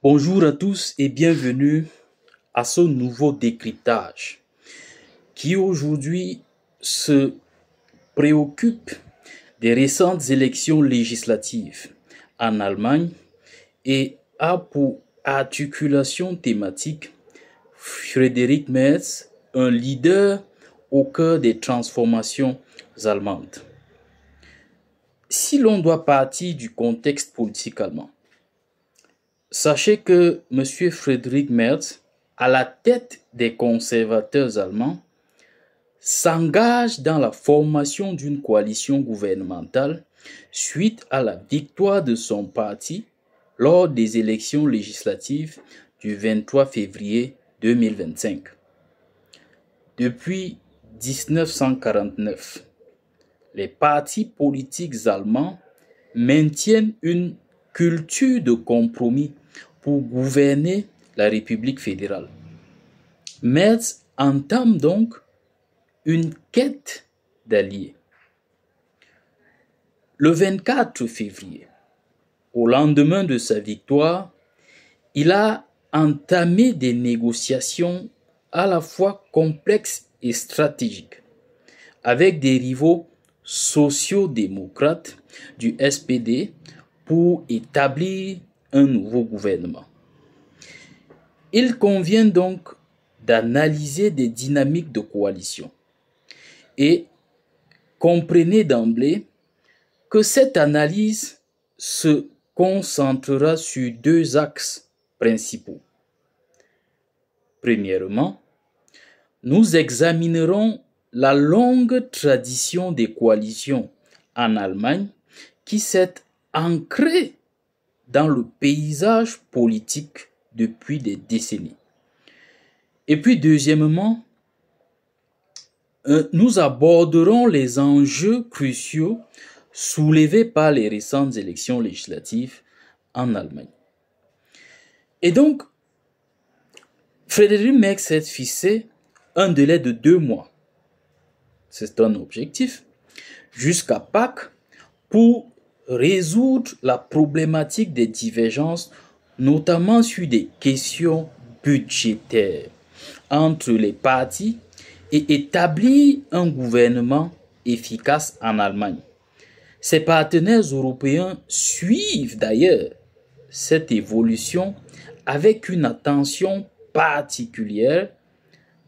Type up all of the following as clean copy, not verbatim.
Bonjour à tous et bienvenue à ce nouveau décryptage qui aujourd'hui se préoccupe des récentes élections législatives en Allemagne et a pour articulation thématique Friedrich Merz, un leader au cœur des transformations allemandes. Si l'on doit partir du contexte politique allemand, sachez que M. Friedrich Merz, à la tête des conservateurs allemands, s'engage dans la formation d'une coalition gouvernementale suite à la victoire de son parti lors des élections législatives du 23 février 2025. Depuis 1949, les partis politiques allemands maintiennent une culture de compromis pour gouverner la République fédérale. Merz entame donc une quête d'alliés. Le 24 février, au lendemain de sa victoire, il a entamé des négociations à la fois complexes et stratégiques avec des rivaux sociaux-démocrates du SPD pour établir un nouveau gouvernement. Il convient donc d'analyser des dynamiques de coalition et comprenez d'emblée que cette analyse se concentrera sur deux axes principaux. Premièrement, nous examinerons la longue tradition des coalitions en Allemagne qui s'est ancrée dans le paysage politique depuis des décennies. Et puis deuxièmement, nous aborderons les enjeux cruciaux soulevés par les récentes élections législatives en Allemagne. Et donc, Friedrich Merz s'est fixé un délai de 2 mois. C'est un objectif, jusqu'à Pâques, pour résoudre la problématique des divergences, notamment sur des questions budgétaires entre les partis et établir un gouvernement efficace en Allemagne. Ses partenaires européens suivent d'ailleurs cette évolution avec une attention particulière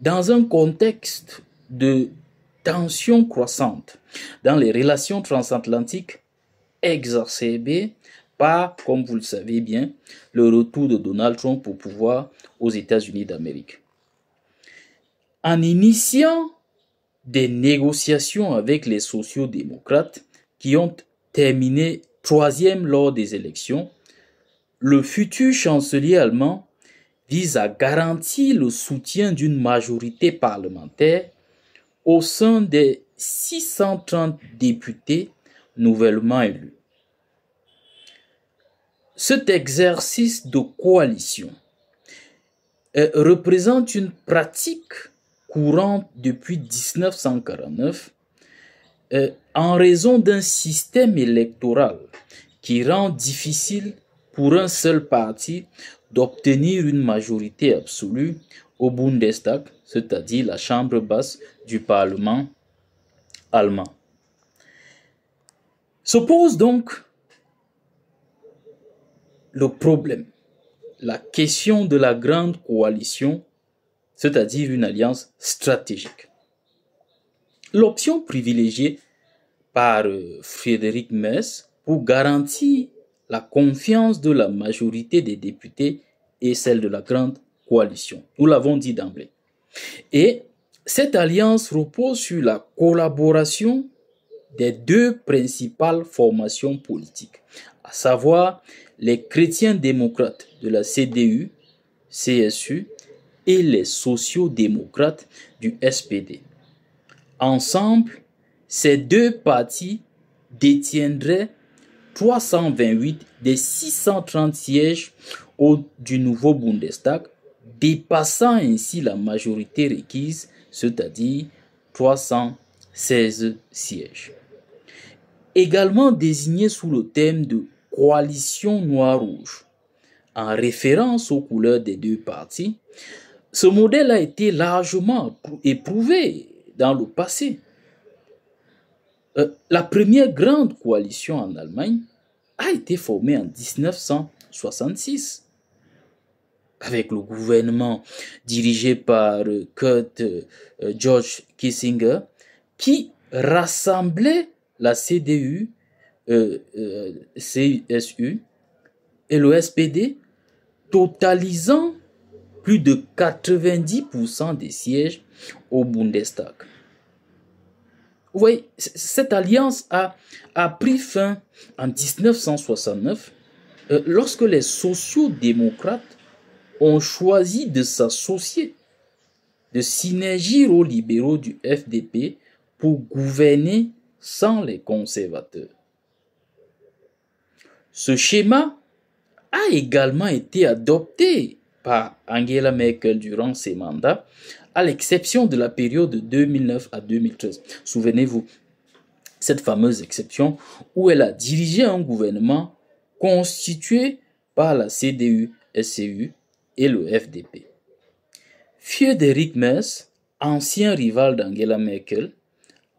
dans un contexte de tensions croissantes dans les relations transatlantiques exacerbées par, comme vous le savez bien, le retour de Donald Trump au pouvoir aux États-Unis d'Amérique. En initiant des négociations avec les sociaux-démocrates qui ont terminé 3e lors des élections, le futur chancelier allemand vise à garantir le soutien d'une majorité parlementaire au sein des 630 députés nouvellement élus. Cet exercice de coalition représente une pratique courante depuis 1949 en raison d'un système électoral qui rend difficile pour un seul parti d'obtenir une majorité absolue au Bundestag, c'est-à-dire la chambre basse du Parlement allemand. Se pose donc le problème, la question de la grande coalition, c'est-à-dire une alliance stratégique. L'option privilégiée par Friedrich Merz pour garantir la confiance de la majorité des députés est celle de la grande coalition. Nous l'avons dit d'emblée. Et cette alliance repose sur la collaboration des deux principales formations politiques, à savoir les chrétiens démocrates de la CDU, CSU et les sociaux-démocrates du SPD. Ensemble, ces deux partis détiendraient 328 des 630 sièges du nouveau Bundestag, dépassant ainsi la majorité requise, c'est-à-dire 316 sièges. Également désigné sous le thème de coalition noir-rouge, en référence aux couleurs des deux partis, ce modèle a été largement éprouvé dans le passé. La première grande coalition en Allemagne a été formée en 1966 avec le gouvernement dirigé par Kurt George Kissinger qui rassemblait la CDU, CSU et le SPD, totalisant plus de 90% des sièges au Bundestag. Vous voyez, cette alliance a pris fin en 1969 lorsque les sociaux-démocrates ont choisi de s'associer, de synergier aux libéraux du FDP pour gouverner sans les conservateurs. Ce schéma a également été adopté par Angela Merkel durant ses mandats, à l'exception de la période de 2009 à 2013. Souvenez-vous, cette fameuse exception où elle a dirigé un gouvernement constitué par la CDU-SCU et le FDP. Friedrich Merz, ancien rival d'Angela Merkel,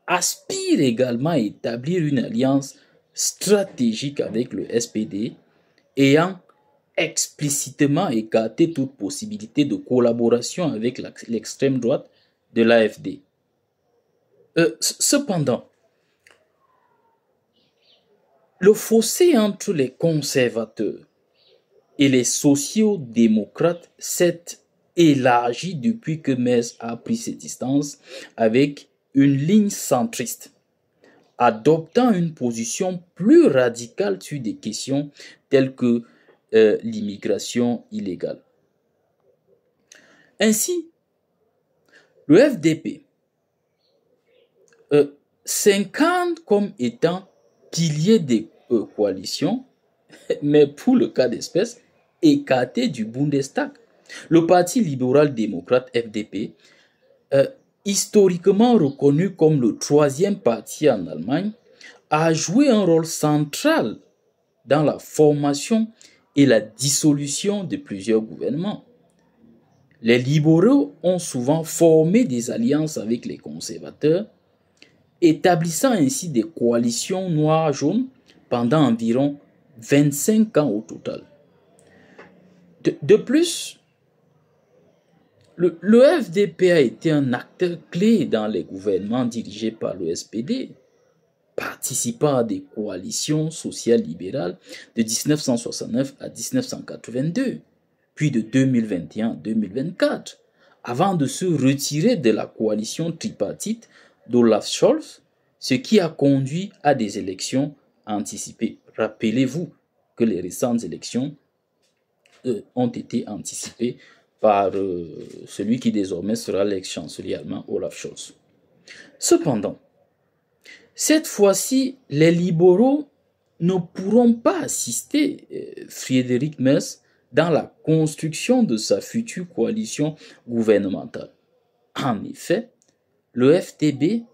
aspire également à établir une alliance stratégique avec le SPD, ayant explicitement écarté toute possibilité de collaboration avec l'extrême droite de l'AfD. Cependant, le fossé entre les conservateurs et les sociaux-démocrates s'est élargi depuis que Merz a pris ses distances avec une ligne centriste, adoptant une position plus radicale sur des questions telles que l'immigration illégale. Ainsi, le FDP s'incarne comme étant pilier des coalitions, mais pour le cas d'espèce, écarté du Bundestag. Le Parti libéral-démocrate FDP, historiquement reconnu comme le troisième parti en Allemagne, a joué un rôle central dans la formation et la dissolution de plusieurs gouvernements. Les libéraux ont souvent formé des alliances avec les conservateurs, établissant ainsi des coalitions noires-jaunes pendant environ 25 ans au total. De plus, le FDP a été un acteur clé dans les gouvernements dirigés par le SPD, participant à des coalitions sociales libérales de 1969 à 1982, puis de 2021 à 2024, avant de se retirer de la coalition tripartite d'Olaf Scholz, ce qui a conduit à des élections anticipées. Rappelez-vous que les récentes élections ont été anticipées par celui qui désormais sera l'ex-chancelier allemand Olaf Scholz. Cependant, cette fois-ci, les libéraux ne pourront pas assister Friedrich Merz dans la construction de sa future coalition gouvernementale. En effet, le FDP,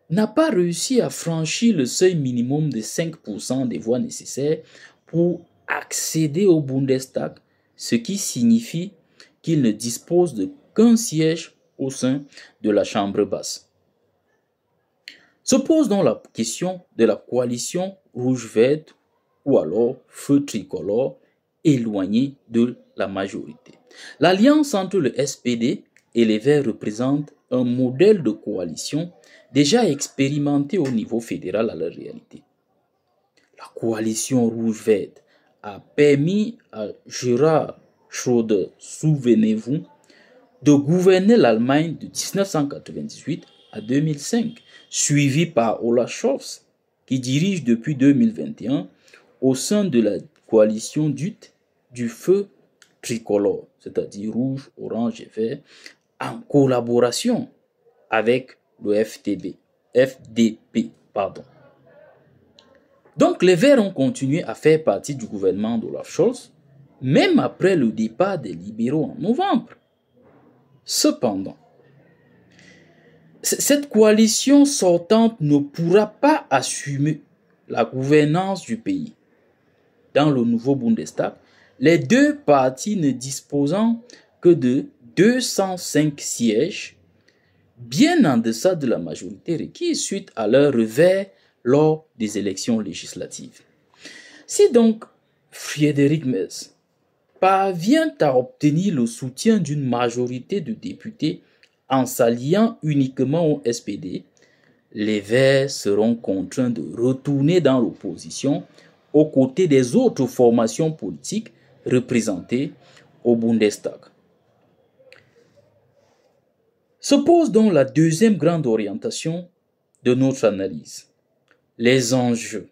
n'a pas réussi à franchir le seuil minimum de 5% des voix nécessaires pour accéder au Bundestag, ce qui signifie qu'il ne dispose de qu'un siège au sein de la Chambre basse. Se pose donc la question de la coalition rouge-verte ou alors feu tricolore éloigné de la majorité. L'alliance entre le SPD et les Verts représente un modèle de coalition déjà expérimenté au niveau fédéral à la réalité. La coalition rouge-verte a permis à Gerhard Schröder, souvenez-vous, de gouverner l'Allemagne de 1998 à 2005, suivi par Olaf Scholz, qui dirige depuis 2021 au sein de la coalition dite du feu tricolore, c'est-à-dire rouge, orange et vert, en collaboration avec le FDP. Donc les Verts ont continué à faire partie du gouvernement d'Olaf Scholz, même après le départ des libéraux en novembre. Cependant, cette coalition sortante ne pourra pas assumer la gouvernance du pays dans le nouveau Bundestag, les deux partis ne disposant que de 205 sièges, bien en deçà de la majorité requise suite à leur revers lors des élections législatives. Si donc Friedrich Merz parvient à obtenir le soutien d'une majorité de députés en s'alliant uniquement au SPD, les Verts seront contraints de retourner dans l'opposition aux côtés des autres formations politiques représentées au Bundestag. Se pose donc la deuxième grande orientation de notre analyse, les enjeux.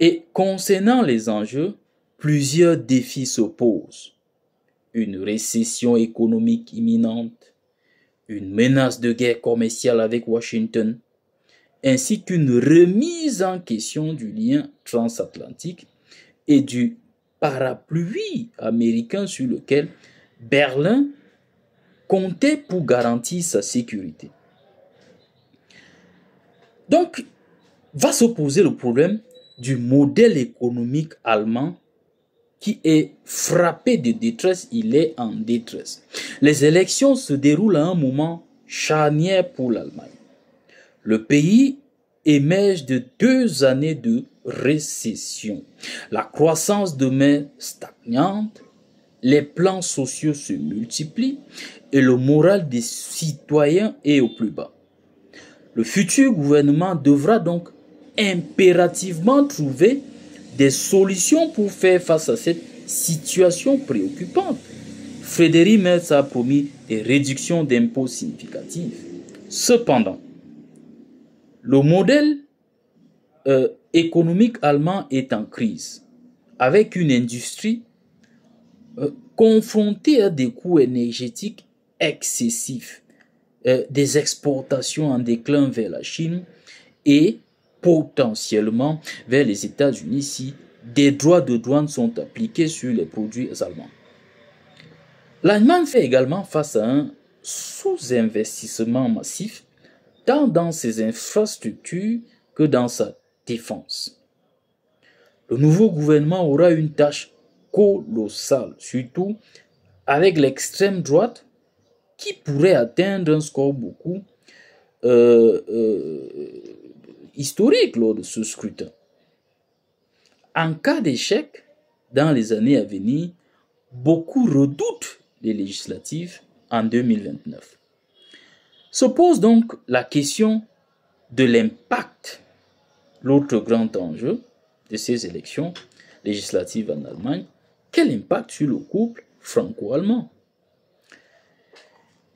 Et concernant les enjeux, plusieurs défis se posent. Une récession économique imminente, une menace de guerre commerciale avec Washington, ainsi qu'une remise en question du lien transatlantique et du parapluie américain sur lequel Berlin comptait pour garantir sa sécurité. Donc, va se poser le problème du modèle économique allemand qui est frappé de détresse, il est en détresse. Les élections se déroulent à un moment charnière pour l'Allemagne. Le pays émerge de 2 années de récession. La croissance demeure stagnante, les plans sociaux se multiplient et le moral des citoyens est au plus bas. Le futur gouvernement devra donc impérativement trouver des solutions pour faire face à cette situation préoccupante. Friedrich Merz a promis des réductions d'impôts significatives. Cependant, le modèle économique allemand est en crise, avec une industrie confrontée à des coûts énergétiques excessifs, des exportations en déclin vers la Chine et potentiellement vers les États-Unis si des droits de douane sont appliqués sur les produits allemands. L'Allemagne fait également face à un sous-investissement massif tant dans ses infrastructures que dans sa défense. Le nouveau gouvernement aura une tâche colossale, surtout avec l'extrême droite qui pourrait atteindre un score beaucoup historique lors de ce scrutin. En cas d'échec, dans les années à venir, beaucoup redoutent les législatives en 2029. Se pose donc la question de l'impact, l'autre grand enjeu de ces élections législatives en Allemagne. Quel impact sur le couple franco-allemand?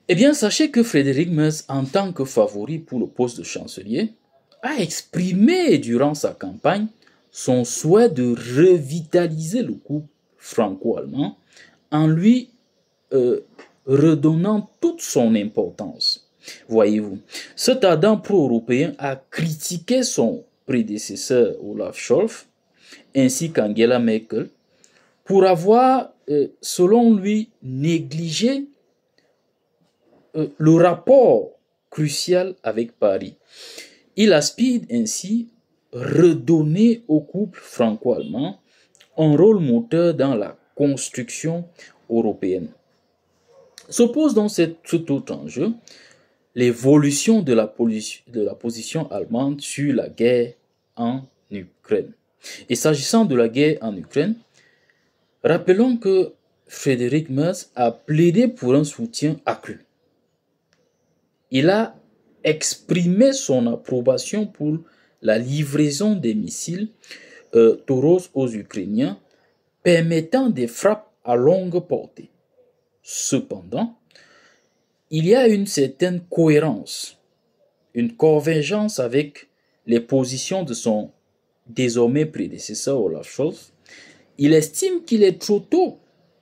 Eh bien, sachez que Friedrich Merz, en tant que favori pour le poste de chancelier, a exprimé durant sa campagne son souhait de revitaliser le couple franco-allemand en lui redonnant toute son importance. Voyez-vous, cet ardent pro-européen a critiqué son prédécesseur Olaf Scholz ainsi qu'Angela Merkel pour avoir, selon lui, négligé le rapport crucial avec Paris. Il aspire ainsi redonner au couple franco-allemand un rôle moteur dans la construction européenne. Se pose donc cet autre enjeu, l'évolution de la position allemande sur la guerre en Ukraine. Et s'agissant de la guerre en Ukraine, rappelons que Friedrich Merz a plaidé pour un soutien accru. Il a exprimé son approbation pour la livraison des missiles Taurus aux Ukrainiens, permettant des frappes à longue portée. Cependant, il y a une certaine cohérence, une convergence avec les positions de son désormais prédécesseur Olaf Scholz. Il estime qu'il est trop tôt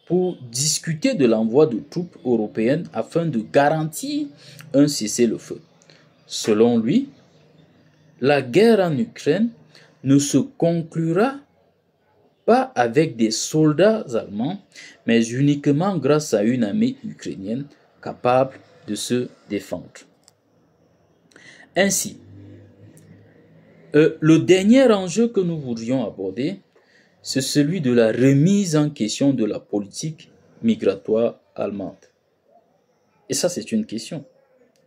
pour discuter de l'envoi de troupes européennes afin de garantir un cessez-le-feu. Selon lui, la guerre en Ukraine ne se conclura pas avec des soldats allemands, mais uniquement grâce à une armée ukrainienne capable de se défendre. Ainsi, le dernier enjeu que nous voudrions aborder, c'est celui de la remise en question de la politique migratoire allemande. Et ça, c'est une question.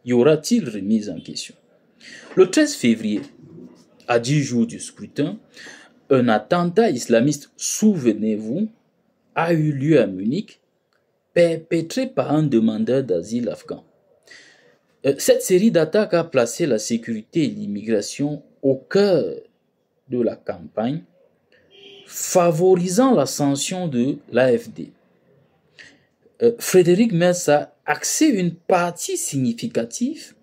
Y aura-t-il remise en question? Le 13 février, à 10 jours du scrutin, un attentat islamiste, souvenez-vous, a eu lieu à Munich, perpétré par un demandeur d'asile afghan. Cette série d'attaques a placé la sécurité et l'immigration au cœur de la campagne, favorisant l'ascension de l'AfD. Frédéric Merz a axé une partie significative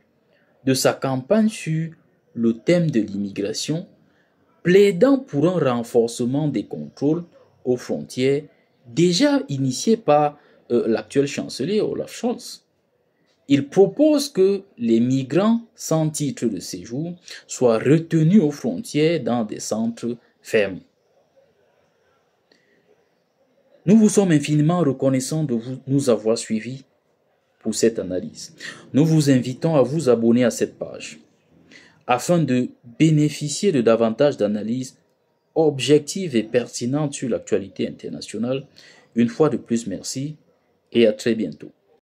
de sa campagne sur le thème de l'immigration, plaidant pour un renforcement des contrôles aux frontières déjà initié par l'actuel chancelier Olaf Scholz. Il propose que les migrants sans titre de séjour soient retenus aux frontières dans des centres fermés. Nous vous sommes infiniment reconnaissants de nous avoir suivis pour cette analyse. Nous vous invitons à vous abonner à cette page afin de bénéficier de davantage d'analyses objectives et pertinentes sur l'actualité internationale. Une fois de plus, merci et à très bientôt.